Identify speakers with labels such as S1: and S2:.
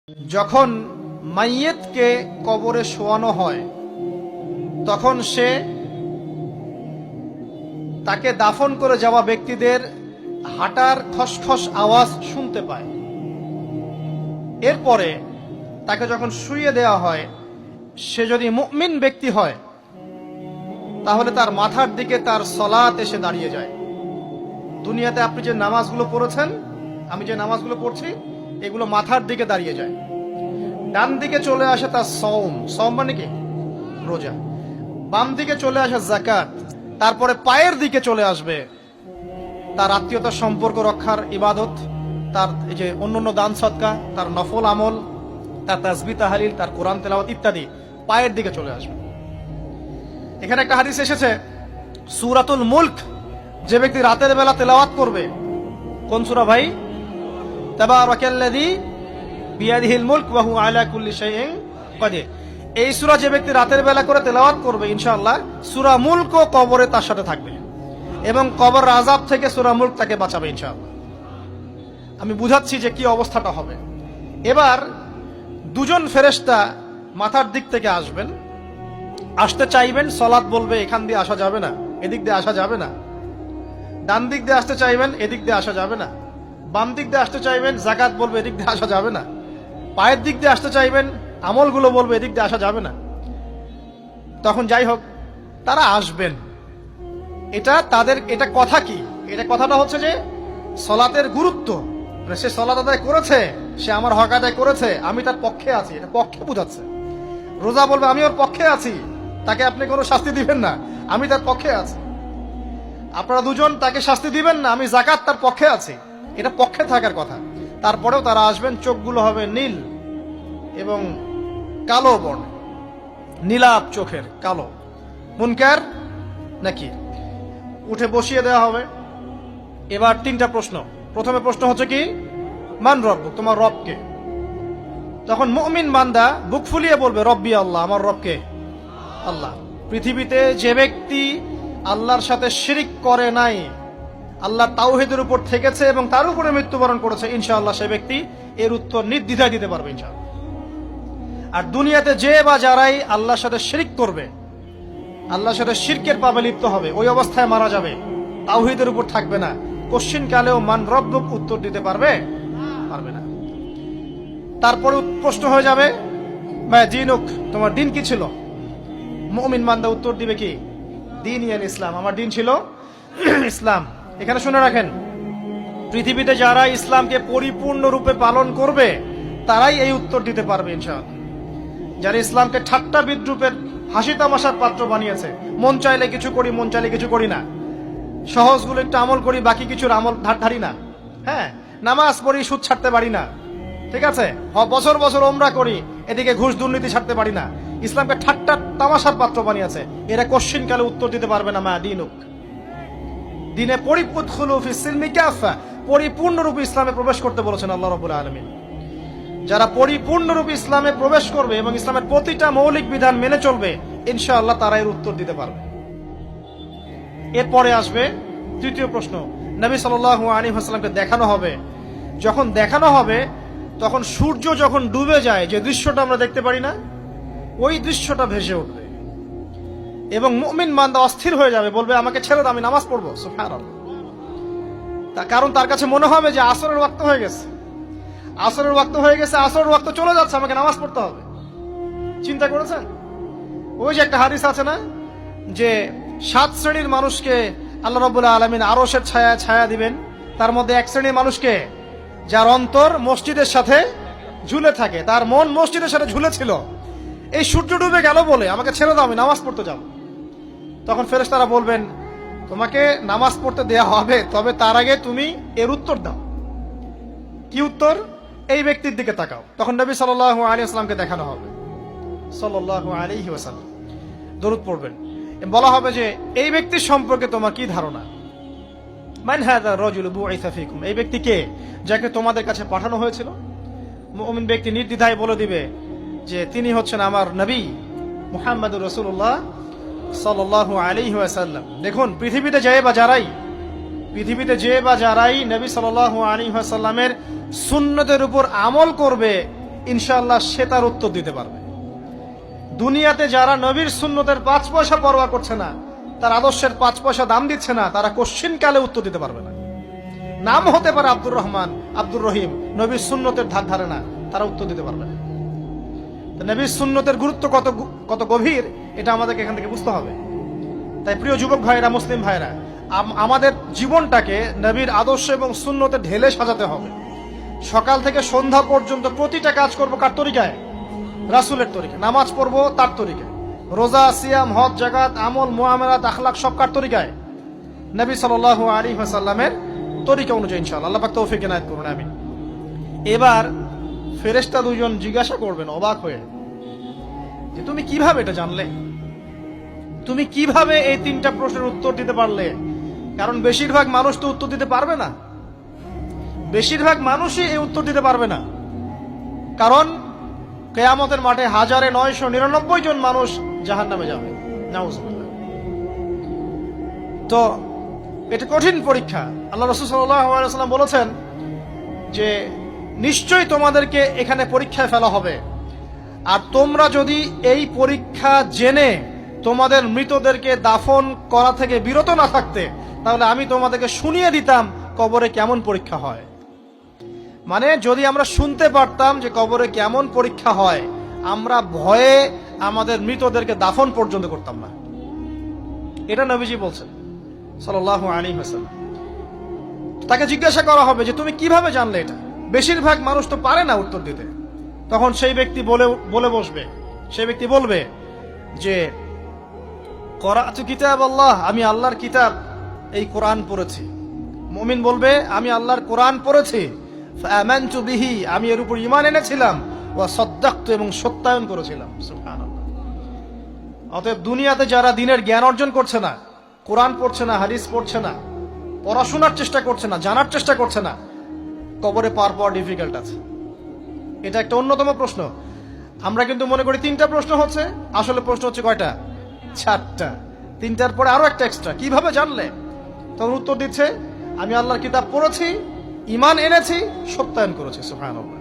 S1: যখন মাইয়েতকে কবরে শোয়ানো হয় তখন সে তাকে দাফন করে যাওয়া ব্যক্তিদের হাঁটার খসখস আওয়াজ শুনতে পায়। এরপরে তাকে যখন শুইয়ে দেওয়া হয়, সে যদি মুমিন ব্যক্তি হয় তাহলে তার মাথার দিকে তার সলাত এসে দাঁড়িয়ে যায়। দুনিয়াতে আপনি যে নামাজগুলো পড়েছেন, আমি যে নামাজগুলো পড়ছি, এগুলো মাথার দিকে দাঁড়িয়ে যায়। ডান দিকে চলে আসে তার সওম মানে কি রোজা, বাম দিকে চলে আসে যাকাত, তারপরে পায়ের দিকে চলে আসবে তার আত্মীয়তার সম্পর্ক রক্ষার ইবাদত, তার এই যে অন্যান্য দান সদকা, তার নফল আমল, তার তাসবিহ তাহলিল, তার কোরআন তেলাওয়াত ইত্যাদি পায়ের দিকে চলে আসবে। এখানে একটা হাদিস এসেছে, সূরাতুল মুলক যে ব্যক্তি রাতের বেলা তেলাওয়াত করবে, কোন সূরা ভাই? তাবারাকাল্লাযী বিয়াদিহিল মুলক ওয়া হুয়া আলা কুল্লি শাইইন কাদির। এই সূরা যে ব্যক্তি রাতের বেলা করে তেলাওয়াত করবে, ইনশাআল্লাহ সূরা মুলকও কবরে তার সাথে থাকবে এবং কবর আযাব থেকে সূরা মুলক তাকে বাঁচাবে ইনশাআল্লাহ। আমি বুঝাচ্ছি যে কি অবস্থাটা হবে। এবার দুজন ফেরেশতা মাথার দিক থেকে আসবেন, আসতে চাইবেন, সালাত বলবে এখান দিয়ে আসা যাবে না, এদিক দিয়ে আসা যাবে না। ডান দিক দিয়ে আসতে চাইবেন, এদিক দিয়ে আসা যাবে না। বাম দিক দিয়ে আসতে চাইবেন, যাকাত বলবে এদিক দিয়ে আসা যাবে না। পায়ের দিক দিয়ে আসতে চাইবেন, আমলগুলো বলবে এদিক দিয়ে আসা যাবে না। তখন যাই হোক, তারা আসবেন। এটা কথা কি? এটা কথাটা হচ্ছে যে সলাতের গুরুত্ব, মানে সে সলাত আদায় করেছে, সে আমার হক আদায় করেছে, আমি তার পক্ষে আছি, এটা পক্ষে বোঝাচ্ছে। রোজা বলবে আমি ওর পক্ষে আছি, তাকে আপনি কোনো শাস্তি দিবেন না, আমি তার পক্ষে আছি। আপনারা দুজন তাকে শাস্তি দিবেন না, আমি যাকাত তার পক্ষে আছি, এটা পক্ষে থাকার কথা। তারপরেও তারা আসবেন, চোখগুলো হবে নীল এবং কালো বর্ণ, নীলাপ চোখের কালো। মুনকার নাকি উঠে বসিয়ে দেওয়া হবে। এবার তিনটা প্রশ্ন। প্রথমে প্রশ্ন হচ্ছে কি, মান রব্বুক, তোমার রবকে? তখন মুমিন বান্দা বুক ফুলিয়ে বলবে রব্বি আল্লাহ, আমার রবকে আল্লাহ। পৃথিবীতে যে ব্যক্তি আল্লাহর সাথে শিরিক করে নাই, আল্লাহ তাওহীদের উপর থেকেছে এবং তার উপরে মৃত্যুবরণ করেছে, ইনশাআল্লাহ সে ব্যক্তি এর উত্তর নির্দ্বিধায় দিতে পারবে ইনশাআল্লাহ। আর দুনিয়াতে যে বা যারাই আল্লাহর সাথে শিরিক করবে, আল্লাহর সাথে শিরকের পাবে লিপ্ত হবে, ওই অবস্থায় মারা যাবে, তাওহীদের উপর থাকবে না, কোশ্চিন কালেও মান রব্বুক উত্তর দিতে পারবে না। তারপরে প্রশ্ন হয়ে যাবে মা দীনুক, তোমার দিন কি ছিল? মুমিন বান্দা উত্তর দিবে কি, দিন ইয়ান ইসলাম, আমার দিন ছিল ইসলাম। এখানে শুনে রাখেন, পৃথিবীতে যারা ইসলামকে পরিপূর্ণরূপে পালন করবে তারাই এই উত্তর দিতে পারবে ইনশাআল্লাহ। যারা ইসলামকে ঠাট্টা বিদ্রুপের হাসি তামাশার পাত্র বানিয়েছে, মন চাইলে কিছু করি, মন চাইলে কিছু করি না, সহজগুলো একটু আমল করি, বাকি কিছুর আমল ধারি না, হ্যাঁ, নামাজ পড়ি, সুদ ছাড়তে পারি না, ঠিক আছে, বছর বছর ওমরা করি, এদিকে ঘুষ দুর্নীতি ছাড়তে পারি না, ইসলামকে ঠাট্টা তামাশার পাত্র বানিয়েছে, এরা কোশ্চিন কালে উত্তর দিতে পারবে না মা দীনুক, দিনে পরিপূর্ণরূপে ইসলামে প্রবেশ করতে বলেছেন আল্লাহ রাব্বুল আলামিন। যারা পরিপূর্ণরূপে ইসলামে প্রবেশ করবে এবং ইসলামের প্রতিটা মৌলিক বিধান মেনে চলবে, ইনশাআল্লাহ তারা এর উত্তর দিতে পারবে। এরপরে আসবে তৃতীয় প্রশ্ন, নবী সাল্লাল্লাহু আলাইহি ওয়াসাল্লামকে দেখানো হবে। যখন দেখানো হবে তখন সূর্য যখন ডুবে যায়, যে দৃশ্যটা আমরা দেখতে পারি না, ওই দৃশ্যটা ভেসে উঠবে এবং মুমিন বান্দা অস্থির হয়ে যাবে, বলবে আমাকে ছেড়ে দাও, আমি নামাজ পড়বো। সুবহানাল্লাহ। কারণ তার কাছে মনে হবে যে আসরের ওয়াক্ত হয়ে গেছে, আসরের ওয়াক্ত হয়ে গেছে, আসরের ওয়াক্ত চলে যাচ্ছে, আমাকে নামাজ পড়তে হবে। চিন্তা করেছেন? ওই যে একটা হাদিস আছে না, যে 7 শ্রেণীর মানুষকে আল্লাহ রাব্বুল আলামিন আরশের ছায়া দিবেন, তার মধ্যে এক শ্রেণীর মানুষকে যার অন্তর মসজিদের সাথে ঝুলে থাকে, তার মন মসজিদের সাথে ঝুলে ছিল, এই সূর্য ডুবে গেল বলে আমাকে ছেড়ে দাও, আমি নামাজ পড়তে যাব। তখন ফেরেশতারা বলবেন তোমাকে নামাজ পড়তে দেয়া হবে, তবে তার আগে তুমি এর উত্তর দাও। কি উত্তর? এই ব্যক্তির দিকে তাকাও। তখন নবী সাল্লাল্লাহু আলাইহি ওয়াসাল্লামকে দেখানো হবে, সাল্লাল্লাহু আলাইহি ওয়াসাল্লাম দরুদ পড়বেন, বলা হবে যে এই ব্যক্তির সম্পর্কে তোমার কি ধারণা? মান হাযা রাজুলু বুইসা ফীকুম, এই ব্যক্তি কে, যাকে তোমাদের কাছে পাঠানো হয়েছিল? মুমিন ব্যক্তি নির্দ্বিধায় বলে দিবে যে তিনি হচ্ছেন আমার নবী মুহাম্মদুর রাসূলুল্লাহ সাল্লাল্লাহু আলাইহি ওয়াসাল্লাম। দেখুন, পৃথিবীতে যে বা যারাই নবী সাল্লাল্লাহু আলাইহি ওয়াসাল্লামের সুন্নতের উপর আমল করবে, ইনশাআল্লাহ সে তার উত্তর দিতে পারবে। দুনিয়াতে যারা নবীর সুন্নতের 5 পয়সা পরোয়া করছে না, তার আদর্শের 5 পয়সা দাম দিচ্ছে না, তারা কোশ্চিনকালে উত্তর দিতে পারবে না। নাম হতে পারে আব্দুর রহমান, আব্দুর রহিম, নবীর সুন্নতের ধার ধারে না, তারা উত্তর দিতে পারবে না। নবীর সুন্নতের গুরুত্ব কত গভীর, এটা আমাদেরকে এখান থেকে বুঝতে হবে। তাই প্রিয় যুবক ভাইরা, মুসলিম ভাইরা, আমাদের জীবনটাকে নবীর আদর্শ এবং সুন্নতে ঢেলে সাজাতে হবে। সকাল থেকে সন্ধ্যা পর্যন্ত প্রতিটা কাজ করব কার তরিকায়? রাসূলের তরিকায়। নামাজ পড়বো তার তরিকায়, রোজা, সিয়াম, হজ, জাকাত, আমল, মুআমালাত, আখলাক সব কার তরিকায়? নবী সাল্লাল্লাহু আলাইহি ওয়াসাল্লামের তরিকা অনুযায়ী ইনশাআল্লাহ। আল্লাহ পাক তৌফিক এনায়েত করুন, আমিন। এবার ফেরেশতা দুজন জিজ্ঞাসা করবেন অবাক হয়ে যে তুমি কিভাবে এটা জানলে, তুমি কিভাবে এই 3টা প্রশ্নের উত্তর দিতে পারলে? কারণ বেশিরভাগ মানুষ তো উত্তর দিতে পারবে না, বেশিরভাগ মানুষই এই উত্তর দিতে পারবে না। কারণ কিয়ামতের মাঠে 1999 জন মানুষ জাহান্নামে যাবে, নাউজুবিল্লাহ। তো এটা কঠিন পরীক্ষা। আল্লাহ রাসূল সাল্লাল্লাহু আলাইহি ওয়াসাল্লাম বলেছেন যে নিশ্চয়ই তোমাদেরকে এখানে পরীক্ষায় ফেলা হবে, আর তোমরা যদি এই পরীক্ষা জেনে তোমাদের মৃতদেরকে দাফন করা থেকে বিরত না থাকতে, তাহলে আমি তোমাদেরকে শুনিয়ে দিতাম কবরে কেমন পরীক্ষা হয়। মানে যদি আমরা শুনতে পারতাম যে কবরে কেমন পরীক্ষা হয়, আমরা ভয়ে আমাদের মৃতদেরকে দাফন পর্যন্ত করতাম না। এটা নবীজি বলছেন সাল্লাল্লাহু আলাইহি ওয়াসাল্লাম। তাকে জিজ্ঞাসা করা হবে যে তুমি কিভাবে জানলে এটা? বেশিরভাগ মানুষ তো পারে না উত্তর দিতে। তখন সেই ব্যক্তি বলে বসবে, সেই ব্যক্তি বলবে যে করাতু কিতাব আল্লাহ, আমি আল্লাহর কিতাব এই কোরআন পড়েছি। মুমিন বলবে আমি আল্লাহর কোরআন পড়েছি, ফাআমানতু বিহি, আমি এর উপর ঈমান এনেছিলাম, ওয়া সাদ্দাকতু, এবং সত্যায়ন করেছিলাম। সুবহানাল্লাহ। অতএব দুনিয়াতে যারা দ্বীনের জ্ঞান অর্জন করছে না, কোরআন পড়ছে না, হাদিস পড়ছে না, পড়াশোনার চেষ্টা করছে না, জানার চেষ্টা করছে না, কবরে পাওয়া ডিফিকাল্ট আছে। এটা একটা অন্যতম প্রশ্ন। আমরা কিন্তু মনে করি 3টা প্রশ্ন হচ্ছে, আসলে প্রশ্ন হচ্ছে কয়টা? 4টা। 3টার পরে আরো একটা এক্সট্রা। কিভাবে জানলে? তখন উত্তর দিচ্ছে আমি আল্লাহর কিতাব পড়েছি, ঈমান এনেছি, সত্যায়ন করেছি। সুবহানাল্লাহ।